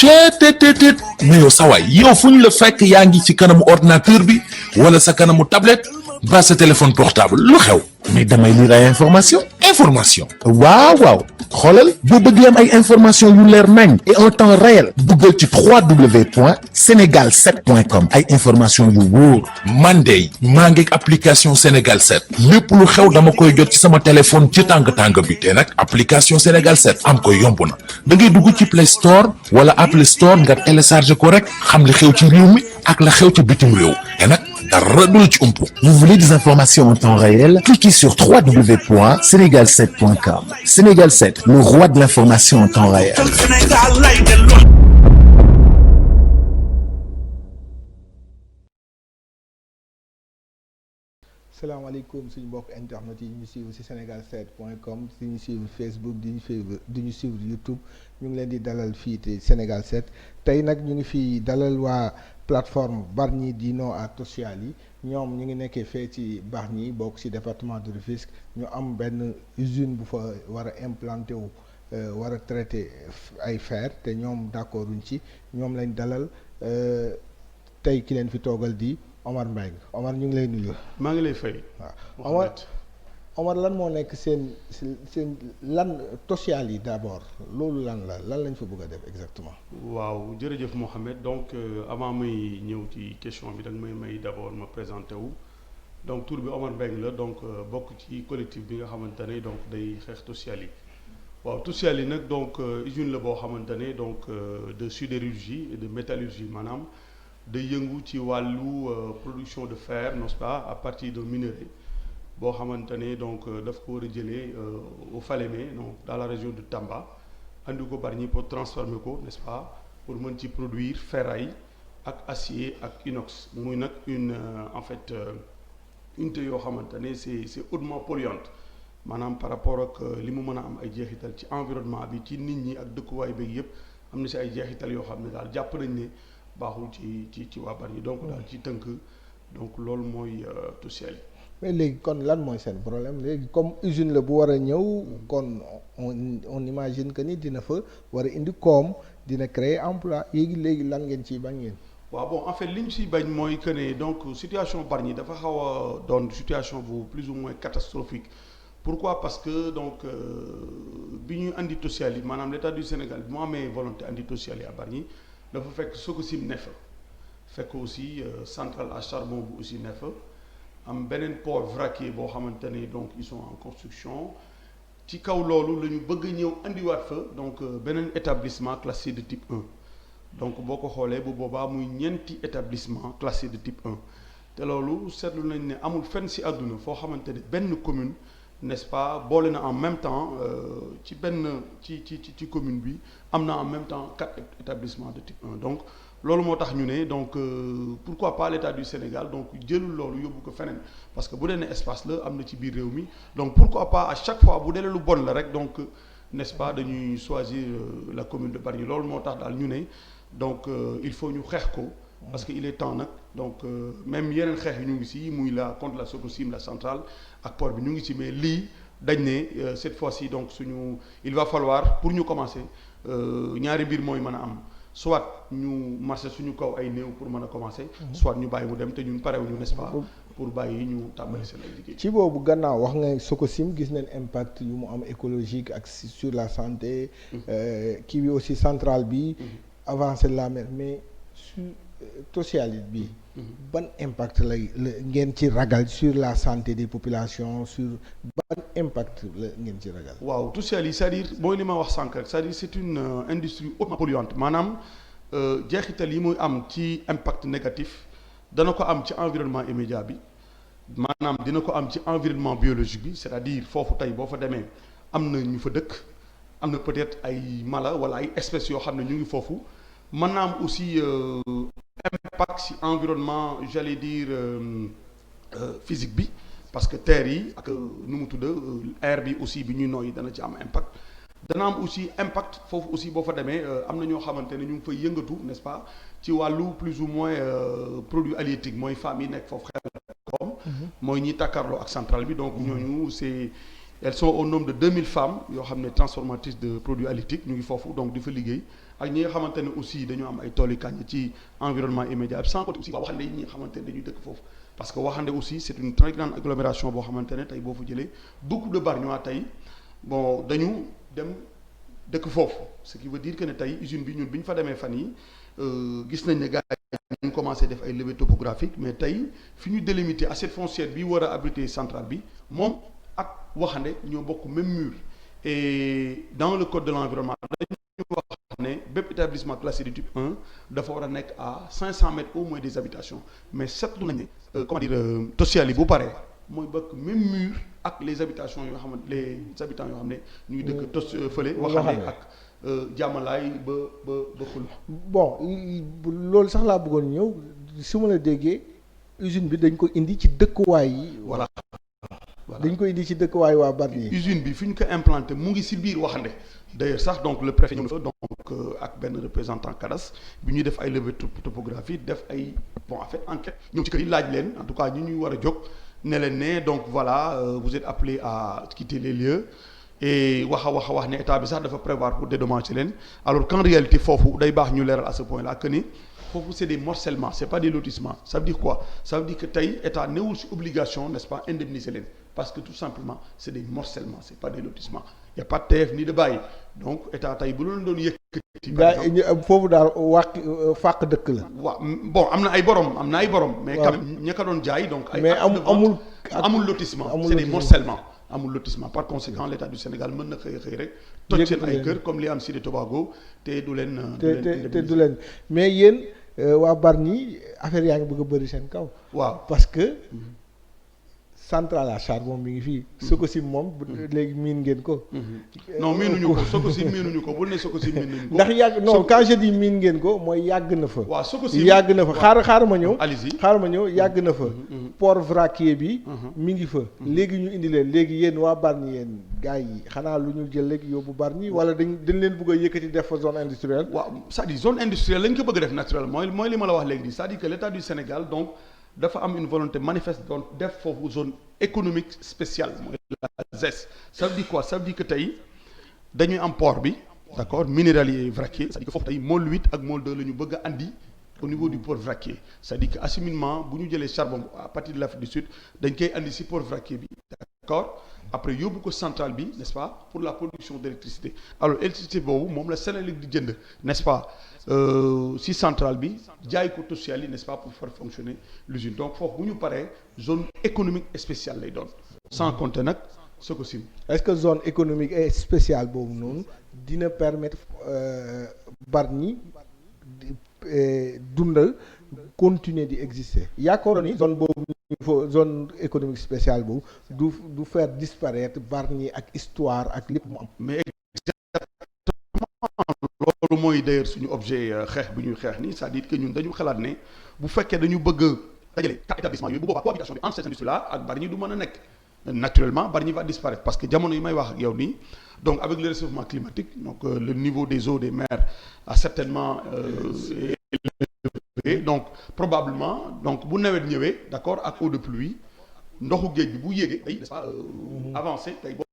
chetttt mais yow sawaay yow fu ñu la fekk yaa ngi ci kanamu ordinateur bi wala sa kanamu tablette ba sa téléphone portable lu xew mais damay lire ay information waaw xoolal boo bëgg am ay information yu leer nañ et en temps réel duggal ci www.senegal7.com ay information yu wóor man de maa ngi application Sénégal 7 lépp lu xew dama koy jot ci sama téléphone ci tàng bi te nag application Sénégal 7 am ko yomb na da ngay dugg ci Play Store wala Apple Store nga télécharge ko rek xam li xew ci réew mi ak la xew ci bitim réew te nag dara du la ci umpu. Vous voulez des informations en temps réel? Cliquez sur www.senegal7.com. Sénégal 7, le roi de l'information en temps réel. salaamaaleykum suñu mbokk internet yi ñu suivre ci Sénégal7.com di ñu suivre Facebook di ñu suivre YouTube ñu ngi leen di dalal fii te Sénégal 7 tey nag ñu ngi fii dalal waa plateforme Bargny Dino à Tosciali ñoom ñu ngi nekkee fee ci Bargny bokk ci département de Rufisque ñu am benn usine bu fa war a implanté wu war a traité ay fer te ñoom d'accorduñ ci ñoom lañ dalal tey ki leen fi toogal di Omar Mbengue Omar ñu ngi lay nuyu. maa ngi lay fay. waaw Omar lan moo nekk seen lan Tosciali d'abord loolu lan lañ fa bëgg a def exactement. waaw jërëjëf Mohamed donc avant may ñëw ci question bi da nga may d'abord ma présenté wu donc tur bi Omar Mbengue la donc bokk ci collectif bi nga xamante ne donc day xeex Tosciali waaw Tosciali nag donc usine la boo xamante ne donc de sidérurgie et de métallurgie maanaam. day yëngu ci wàllu production de fer n'est-ce pas à partir de minerai boo xamante ne donc daf ko war a jëlee au Falémé donc dans la région de Tamba andi ko Bargny pour transformer ko n'est-ce pas pour mën ci produire ferraille ak acier ak inox muy nag une en fait unité yoo xamante ne c'est hautement polluante maanaam par rapport ak li mu mën a am ay jeexital ci environnement bi ci nit ñi ak dëkkuwaay beeg yëpp am na si ay jeexital yoo xam ne daal jàpp nañ ne. baaxul ci waa Bargny donc daal ci tënk donc loolu mooy Tosciali. mais léegi kon lan mooy seen problème léegi comme usine la bu war a ñëw kon on imagine que ni dina fa war a indi koom dina créer emploi léegi lan ngeen ciy bañ ngeen. waaw bon en fait li ñu ciy bañ mooy que ne donc situation Bargny dafa xaw a doon situation bu plus ou moins catastrophique pourquoi parce que donc bi ñu andi Tosciali maanaam l'État du Sénégal bi mu amee volonté andi Tosciali à Bargny. dafa fekk Sococim ne fa fekk aussi centrale à charbon bu aussi ne fa am beneen port vraquier boo xamante ne donc ils sont en construction ci kaw loolu la ñu bëgg a ñëw andiwaat fa donc beneen établissement classé de type 1 donc boo ko xoolee bu boobaa muy ñeenti établissement classé de type 1 te loolu seetlu nañ ne amul fenn ci àdduna foo xamante ne benn commune n'est-ce pas boole na en même temps ci commune bi am na en même temps 4 établissements de type 1 donc loolu moo tax ñu ne donc pourquoi pas l'État du Sénégal donc jëlul loolu yóbbu ko feneen parce que bu dee ne espace la am na ci biir réew mi donc pourquoi pas à chaque fois bu dee lu bon la rek donc n'est-ce pas dañuy choisir la commune de Bargny loolu moo tax daal ñu ne donc il faut ñu xeex ko parce que il est temps nag donc même yeneen xeex yi ñu ngi ci muy la contre la Sococim la centrale ak port bi ñu ngi ci mais lii dañ ne cette fois-ci donc il va falloir pour ñu commencer ñaari mbir mooy mën a am soit ñu marché suñu kaw ay néew pour mën a commencer soit ñu bàyyi mu dem te ñun parewuñu n'est-ce pas pour bàyyi ñu tàmbali seen ay liggéey ci boobu gannaaw wax nga Sococim gis nañ impact yu mu am écologique ak sur la santé kii bi aussi centrale bi avancé la mer mais sur Tosciali bi ban impact la ngeen ci ragal sur la santé des populations sur ban impact la ngeen ci ragal. waaw Tosciali c'est-à-dire mooy li ma wax sànq rek c'est-à-dire c'est une industrie hautement polluante maanaam jeexital yi muy am ci impact négatif dana ko am ci environnement immédiat bi maanaam dina ko am ci environnement biologique bi c'est-à-dire foofu tey boo fa demee am na ñu fa dëkk am na peut-être ay mala wala ay espèces yoo xam ne ñu ngi foofu mën naa am aussi impact ci environnement j'allais dire physique bi parce que terre yi ak nu mu tudd air bi aussi bi ñuy nooyi dana ci am impact dana am aussi impact foofu aussi boo fa demee am na ñoo xamante ne ñu ngi fay yëngatu n'est-ce pas ci wàllu plus ou moins produit halieutique mooy femmes yi nekk foofu xel comme mooy ñiy takkarloo ak centrale bi donc ñooñu c'est elles sont au nombre de 2000 femmes yoo xam ne transformatrices de produits halieutiques ñu ngi foofu donc di fa liggéey ak ñi nga xamante ne aussi dañoo am ay tool yu kàññ ci environnement immédiat sans côté aussi waa Waxande yi ñi nga xamante ne dañuy dëkk foofu parce que Waxande aussi c'est une très grande agglomération boo xamante ne tey boo fa jëlee beaucoup de Bargnois tey bon dañu dem dëkk foofu ce qui veut dire que ne tey usine bi ñun bi ñu fa demee fan yi gis nañ ne gars yi ñu commencé def ay levée topographique mais tey fi ñu délimité assiette foncière bi war a abriter centrale bi moom ak Waxande ñoo bokk même mur et dans le code de l'environnement dañu wax ne bépp établissement classé du type 1 dafa war a nekk à 500 mètres au moins des habitations mais seetlu nañ ne comment dire social yi bu paree mooy bokk même mur ak les habitations yoo xamante les habitants yoo xam ne ñu ngi dëkk tos fële Waxande ak jàmmalaay ba xul bon loolu sax laa bëggoon ñëw su ma la déggee usine bi dañ ko indi ci dëkkuwaay yi. voilà dañ ko indi ci dëkkuwaay waa Bargny yi. usine bi fi ñu ko implanté mu ngi si biir Waxande d'ailleurs sax donc le préfet ñëw na fa donc ak benn représentant CADAS bi ñuy def ay levée topographie def ay bon en fait enquête ñëw ci kër yi laaj leen en tout cas ñi ñuy war a jóg ne leen ne donc voilà vous êtes appelés à quitter les lieux et wax ne état bi sax dafa prévoir pour dédommager leen alors qu'en réalité foofu day baax ñu leeral à ce point là que ni foofu c'est des morcellements c'est pas des lotissements ça veut dire quoi ça veut dire que tey état newul ci obligation n'est-ce pas indemniser leen parce que tout simplement c'est des morcellements c'est pas des lotissements il y a pas de TF ni de bàyyi donc état tey bu leen doon yëkkati gaa foofu daal fàq dëkk la. waaw bon am na ay borom mais quand même ña ko doon jaay donc ay mais amul lotissement c'est des morcellements amul lotissement par conséquent l'état du Sénégal mën na xëy rek toj seen ay kër comme li am Cité Tobago te du leen du leen mais yéen waa Bargny affaire yaa ngi bëgg a bëri seen kaw waaw parce que centrale à charbon mi ngi fii Sococim moom léegi miin ngeen ko non miinuñu ko Sococim miinuñu ko bul ne Sococim miinuñu ko ndax yàgg non quand je dis miin ngeen ko mooy yàgg na fa waaw Sococim yàgg na fa xaar ma ñëw allez-y xaar ma ñëw yàgg na fa port vraquier bi mi ngi fa léegi ñu indi leen léegi yéen waa Bargny yéen gars yi xanaa lu ñu jël léegi yóbbu Bargny wala dañ leen bëgg a yëkkati def fa zone industrielle waaw c'est-à-dire zone industrielle lañ ko bëgg a def naturel mooy li ma la wax léegi c'est-à-dire que l'état du Sénégal donc dafa am une volonté manifeste donc def foofu zone économique spéciale mooy la ZES ça veut dire quoi ça veut dire que tey dañuy am port bi d'accord minéralier vraquier c'est-à-dire que foofu tey môle 8 ak môle 2 la ñu bëgg a andi au niveau du port vraquier c'est-à-dire que acheminement bu ñu jëlee charbon à partir de l'Afrique du Sud dañ koy andi ci port vraquier bi d'accord après yóbbu ko centrale bi n'est-ce pas pour la production d'électricité alors électricité boobu moom la Sénélec di jënd n'est-ce pas ci centrale bi jaay ko social yi n'est-ce pas pour faire fonctionner l'usine donc foofu bu ñu paree zone économique spéciale lay doon sans compter nag Sococim. est-ce que zone économique et spéciale boobu noonu dina permettre Bargny dundal continuer di exister yaakaaroon ni zone boobu zone économique spéciale boobu du faire disparaître Bargny ak histoire ak lépp mu am. mais loolu mooy d'ailleurs suñu objet xeex bu ñuy xeex nii c'est-à-dire que ñun dañu xalaat ne bu fekkee dañu bëgg a dajale quatre établissements yooyu bu boobaa cohabitation bi entre ces industries là ak Bargny du mën a nekk naturellement Bargny va disparaître parce que jamono yi may wax ak yow nii donc avec le réchauffement climatique donc le niveau des eaux des mers a certainement élevé donc probablement donc bu nawet ñëwee d'accord ak eau de pluie ndoxu géej bi bu yéegee day n'est-ce pas avancé tey boo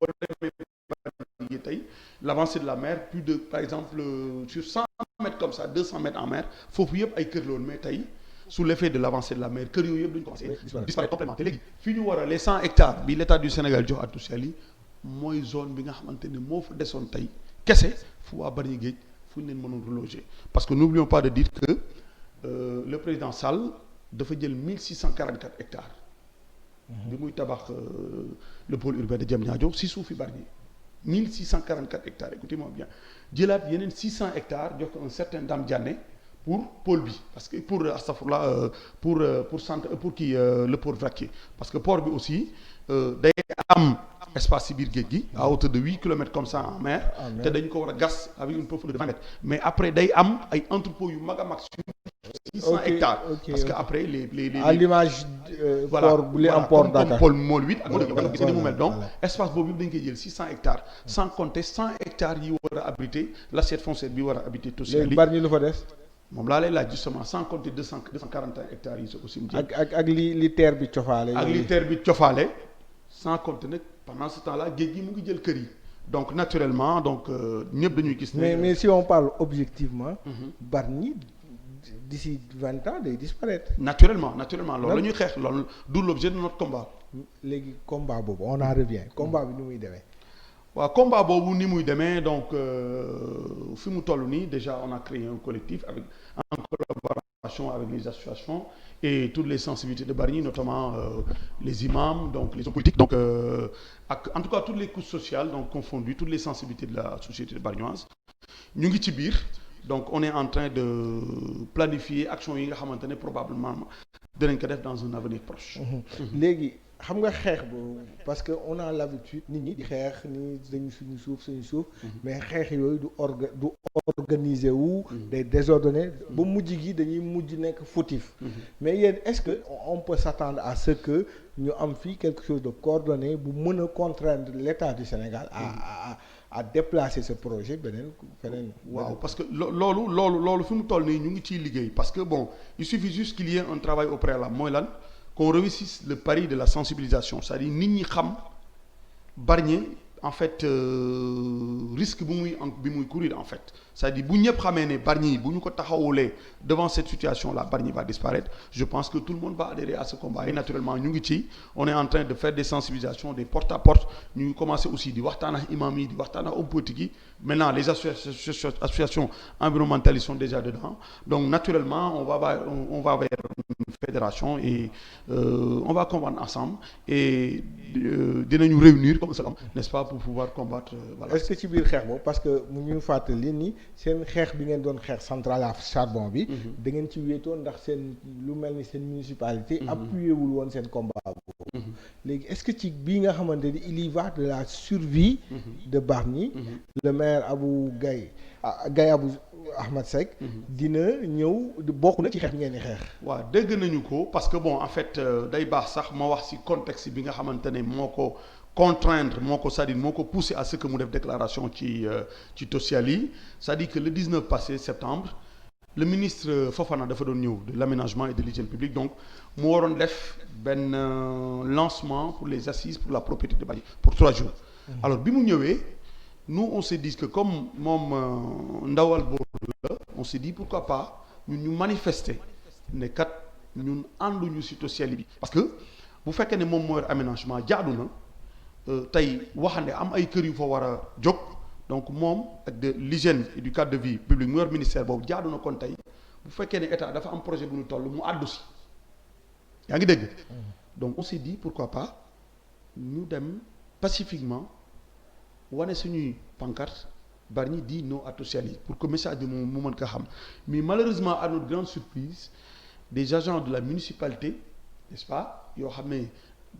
demee tey l'avancée de la mer plus de par exemple sur 100 mètres comme ça 200 mètres en mer foofu yëpp ay kër la woon mais tey sous l'effet de l'avancée de la mer kër yooyu yëpp dañu commencé disparaître complètement te léegi fii ñu war a les 100 hectares bi l'état du Sénégal jox à Toussiali yi mooy zone bi nga xamante ne moo fa desoon tey kese fu waa Bargny géej fu ñu leen mënoon reloger parce que n'oublions pas de dire que le président Sall dafa jël 1644 hectares bi muy tabax le pôle urbain de Diamniadio si suufi Bargny 1644 hectares écoutez-moi bien jëlaat yeneen 600 hectares jox ko un certain Dame Diané pour pôle bi parce que pour astafurlah pour centre pour kii le port vraquier parce que port bi aussi day am espace ci biir géej gi à hauteur de 8 kilomètres comme ça en mer te dañu ko war a gas avec une profondeur de 20 mètres mais après day am ay entrepôts yu mag a mag sur 600 hectares parce que après les à l'image voilà port bu li am port Dakar comme pôle môle 8 ak môle gis nga ni mu mel donc espace boobu yëpp dañ koy jël 600 hectares sans compter 100 hectares yi war a abriter l'assiette foncière bi war a abriter Toussiali léegi Bargny lu fa des moom laa lay laaj justement sans compter 241 hectares yi soo ko sim ak li terre bi cofaale ak li terre bi cofaale sans compter nag pendant ce temps-là géej gi mu ngi jël kër yi donc naturellement donc ñëpp dañuy gis ne mais si on parle objectivement Bargny d'ici 20 ans day disparaître. naturellement loolu la ñuy xeex loolu d'où l'objet de notre combat. léegi combat boobu on en revient combat bi ni muy demee. waaw combat boobu ni muy demee donc fi mu toll nii déjà on a créé un collectif avec en collaboration avec les associations et toutes les sensibilités de Bargny notamment les imams donc les hommes politiques donc ak en tout cas toutes les couches sociales donc confondues toutes les sensibilités de la société bargnoise ñu ngi ci biir. Donc on est en train de planifier action yi nga xamante ne probablement dinañ ko def dans un avenir proche. léegi xam nga xeex boobu parce que on a l'habitude nit ñi di xeex ni dañu suñu suuf mais xeex yooyu du organiser wu. day désordonné ba mujj gi dañuy mujj nekk fautif. mais yéen est-ce que on peut s'attendre à ce que ñu am fii quelque chose de coordonné bu mën a contraindre l'État du Sénégal à déplacer ce projet feneen. waaw parce que loolu fi mu toll nii ñu ngi ciy liggéey parce que bon il suffit juste qu'il y ait un travail au préalable mooy lan qu'on réussisse le pari de la sensibilisation c'est-à-dire nit ñi xam Bargny en fait risque bi muy courir en fait c'est-à-dire bu ñëpp xamee ne Bargny bu ñu ko taxawulee devant cette situation là Bargny va disparaître je pense que tout le monde va adhérer à ce combat et naturellement ñu ngi ci on est en train de faire des sensibilisations des porte à porte ñu ngi commencer aussi di waxtaan ak imam yi di waxtaan ak hommes politiques yi maintenant les associations environnementalistes sont déjà dedans donc naturellement on va vers une fédération et on va combattre ensemble et dinañu réunir comme ça n'est-ce pas pour pouvoir combattre voilà. Est-ce que ci biir xeex boobu parce que mu ñu fàttali ni seen xeex bi ngeen doon xeex centrale à charbon bi. da ngeen ci wéetoon ndax seen lu mel ni seen municipalité. appuyé wul woon seen combat boobu. léegi est-ce que ci bii nga xamante ni il y va de la survie. de Bargny. le maire Gaye Abou Ahmed Seck. dina ñëw bokk na ci xeex bi ngeen di xeex. waaw dégg nañu ko parce que bon en fait day baax sax ma wax ci contexte bi nga xamante ne moo ko contraindre moo ko c'est-à-dire moo ko pousser à ce que mu def déclaration ci Tociali c'est-à-dire que le 19 passé septembre le ministre Fofana dafa doon ñëw de l'aménagement et de l'hygiène publique donc mu waroon def benn lancement pour les assises pour la propriété de Bargny pour 3 jours. Alors bi mu ñëwee nous on s'est dit que comme moom ndawal boobu la on s'est dit pourquoi pas ñun ñu manifester ne kat ñun ànduñu ci Tociali bi parce que bu fekkee ne moom moo yor aménagement jaadu na. tey waxande am ay kër yu fa war a jóg donc moom ak de l'hygiène et du cadre de vie publique mu yor ministère boobu jaadu na kon tey bu fekkee ne état dafa am projet bu ñu toll mu àddu si yaa ngi dégg donc on s'est dit pourquoi pas ñu dem pacifiquement wane suñuy pancarte Bargny dit non à Tociali pour que message bi mu mën ko xam mais malheureusement à notre grande surprise des agents de la municipalité n'est-ce pas yoo xam ne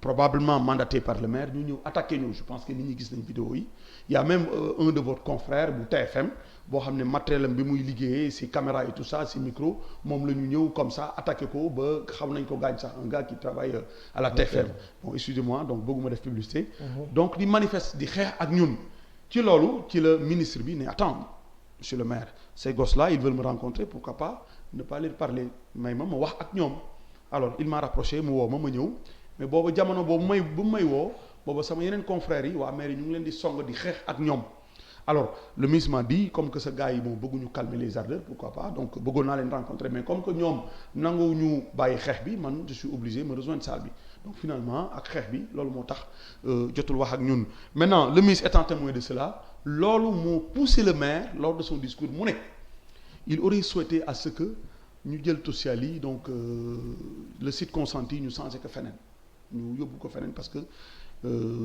probablement mandaté par le maire ñu ñëw attaqué ñu je pense que nit ñi gis nañ vidéo yi y a même un de votre confrère bu TFM boo xam ne matériel am bi muy liggéeyee si caméra et tout ça si micro moom la ñu ñëw comme ça attaqué ko ba xam nañ ko gaañ sax un gars qui travaille à la TFM bon excusez-moi donc bëgguma def publicité donc di manifeste di xeex ak ñun ci loolu ci la ministre bi ne attends monsieur le maire ces gosses là ils veulent me rencontrer pourquoi pas ne pas leur parler may ma wax ak ñoom alors il m'a rapproché mu woo ma ñëw mais booba jamono boobu bu may woo booba sama yeneen confrères yi waa maire yi ñu ngi leen di song di xeex ak ñoom alors le ministre m'a dit comme que sa gars yi bon bëgguñu calmer les ardeurs pourquoi pas donc bëggoon naa leen rencontrer mais comme que ñoom nangu ñu bàyyi xeex bi man je suis obligé me rejoindre salle bi donc finalement ak xeex bi loolu moo tax jotul wax ak ñun maintenant le ministre étant témoin de cela loolu moo poussé le maire lors de son discours mu ne il aurait souhaité à ce que ñu jël Tociali donc le site consenti ñu changé ko feneen ñu yóbbu ko feneen parce que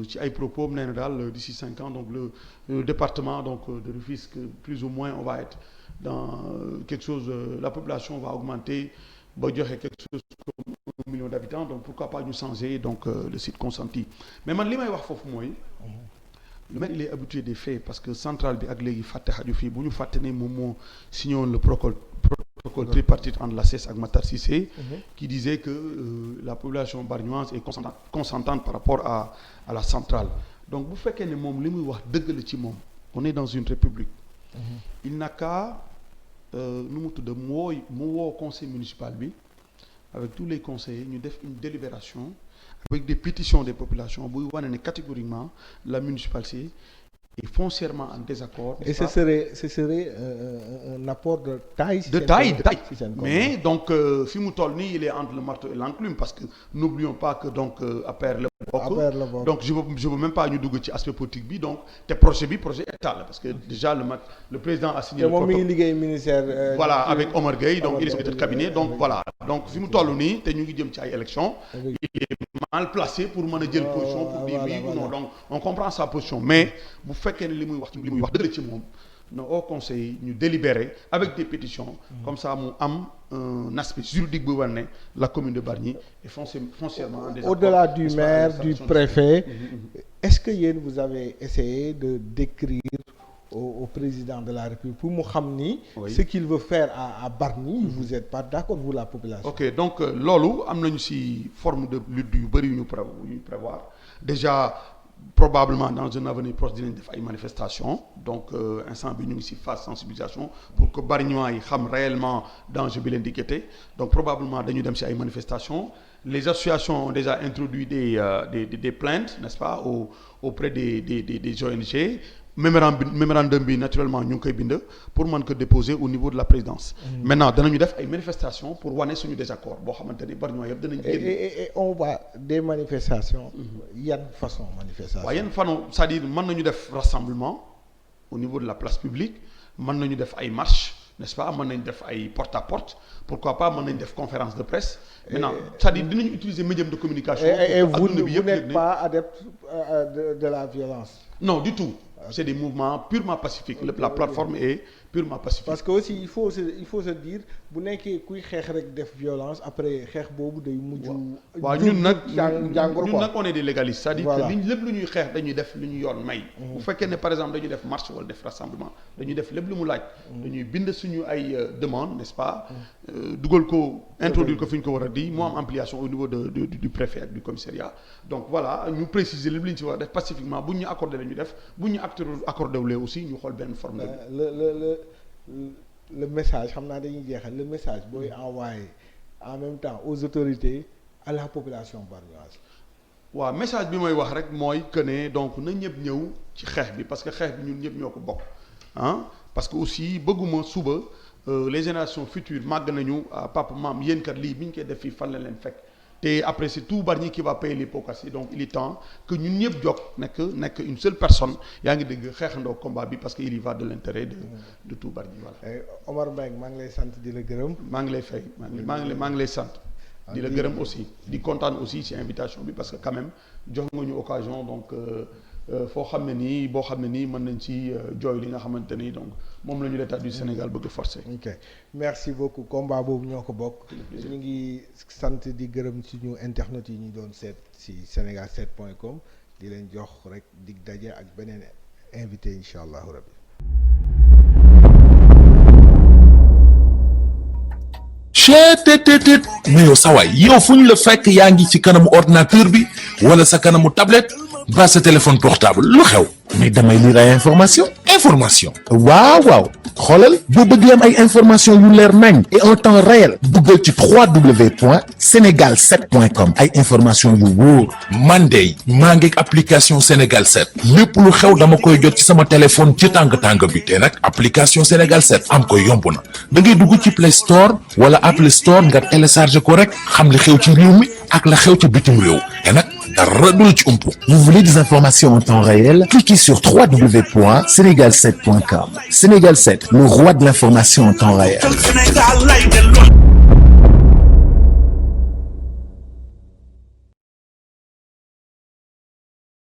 ci ay propos nee na daal d'ici 5 ans donc le département donc de Rufisque plus ou moins on va être dans quelque chose la population va augmenter ba joxe quelque chose comme 1 million d'habitants donc pourquoi pas ñu changer donc le site consenti mais man li may wax foofu mooy le maire il est habitué des faits parce que centrale bi ak léegi fàtte xaju fii bu ñu fàtte ne moom moo signé woon le protocole tripartite entre la CES ak Matar Cissé qui disait que la population bargnoise est consentante par rapport à la centrale donc bu fekkee ne moom li muy wax dëgg la ci moom on est dans une république il n'a qu'à nu mu tudd mu woo conseil municipal bi avec tous les conseillers ñu def une délibération avec des pétitions des populations buy wane ne catégoriquement la municipalité est foncièrement en désaccord. Et ce serait un apport de taille. De taille. Mais donc fi mu toll nii il est entre le marteau et l'enclume parce que n'oublions pas que donc APR la bokk. Donc je veux même pas ñu dugg ci aspect politique bi donc te projet état la parce que déjà le président a signé. te moom mi ngi liggéey ministère. Voilà avec Omar Gueye donc il est secrétaire de cabinet donc voilà donc fi mu toll nii te ñu ngi jëm ci ay élections. Il est mal placé pour mën a jël position pour dire oui ou non donc on comprend sa position mais bu fekkee ne li muy wax dëgg ci moom na au conseil ñu délibérer avec des pétitions comme ça mu am un aspect juridique bu war ne la commune de Bargny est foncièrement en désaccord. Au-delà du maire du préfet est-ce que yéen vous avez essayé de décrire au président de la République pour mu xam ni ce qu'il veut faire à Bargny vous êtes pas d'accord vous la population. Ok donc loolu am nañu ci forme de lutte yu bëri yu ñu prévoir déjà probablement dans un avenir proche dinañ def ay manifestations donc instant bi ñu ngi ci phase sensibilisation pour que Bargnois yi xam réellement danger bi leen di guetter donc probablement dañu dem ci ay manifestations les associations ont déjà introduit des plaintes n'est-ce pas auprès des ONG. Mémorandum bi naturellement ñu ngi koy bind pour mën ko déposer au niveau de la présidence. Maintenant danañu def ay manifestations pour wane suñu désaccord boo xamante ni Bargnois yëpp danañ génn. Et on va des manifestations. yan façon manifestation. waaw yan façon c'est-à-dire mën nañu def rassemblement au niveau de la place publique mën nañu def ay marches n'est-ce pas mën nañu def ay porte-à-porte pourquoi pas mën nañu def conférence de presse. Maintenant c'est-à-dire dinañu utiliser médium de communication. Et vous n'êtes pas adepte de la violence. Non du tout. C'est des mouvements purement pacifiques la plateforme est purement pacifique. Parce que aussi il faut se dire bu nekkee kuy xeex rek def violence après xeex boobu day mujj. waaw ñun nag jàngoro on est des légalistes c'est-à-dire que liñ lépp lu ñuy xeex dañuy def lu ñu yoon may. bu fekkee ne par exemple dañuy def marche wala def rassemblement dañuy def lépp lu mu laaj. dañuy bind suñu ay demande n'est-ce pas dugal ko introduire ko fi ñu ko war a di moo am ampliation au niveau du préfet ak du commissariat donc voilà ñu préciser lépp li ñu ci war a def pacifiquement bu ñu accordé la ñu def bu ñu accordé wulee aussi ñu xool benn forme le message xam naa dañuy jeexal le message booy envoyé en même temps aux autorités à la population bargnoise. waaw message bi mooy wax rek mooy que ne donc na ñëpp ñëw ci xeex bi parce que xeex bi ñun ñëpp ñoo ko bokk parce que aussi bëgguma suba les générations futures màgg nañu papa maam yéen kat lii bi ñu koy def fii fan la leen fekk te après c'est tout Bargny qui va payer les pots cassés donc il est temps que ñun ñëpp jóg nekk une seule personne yaa ngi dégg xeexandoo combat bi parce que il y va de l'intérêt de tout Bargny voilà. Omar Mbengue maa ngi lay sant di la gërëm. maa ngi lay fay maa ngi lay sant. di la gërëm aussi di kontaan aussi ci invitation bi parce que quand même jox nga ñu occasion donc foo xam ne nii boo xam ne nii mën nañ ci jooy li nga xamante ni donc moom la ñu l'état du Sénégal bëgg forcer. ok merci beaucoup combat boobu ñoo ko bokk. ñu ngi sant di gërëm suñu internautes yi ñu doon seet ci Senegal7.com di leen jox rek dig daje ak beneen invité incha allahu rabbi. cheetetetet mais yow sawaay yow fu ñu la fekk yaa ngi ci kanamu ordinateur bi wala sa kanamu tablette ba sa téléphone portable lu xew mais damay lire ay information waaw xoolal boo bëgg am ay information yu leer nañ et en temps réel duggal ci www.senegal7.com ay information yu wóor man de maa ngi application Sénégal 7 lépp lu xew dama koy jot ci sama téléphone ci tàng bi te nag application Sénégal 7 am ko yomb na da ngay dugg ci Play Store wala Apple Store nga télécharger ko rek xam li xew ci réew mi ak la xew ci bitim réew te nag dara du la ci umpu. Vous voulez des informations en temps réel? Cliquez sur www.senegal7.com. Sénégal 7, le roi de l'information en temps réel.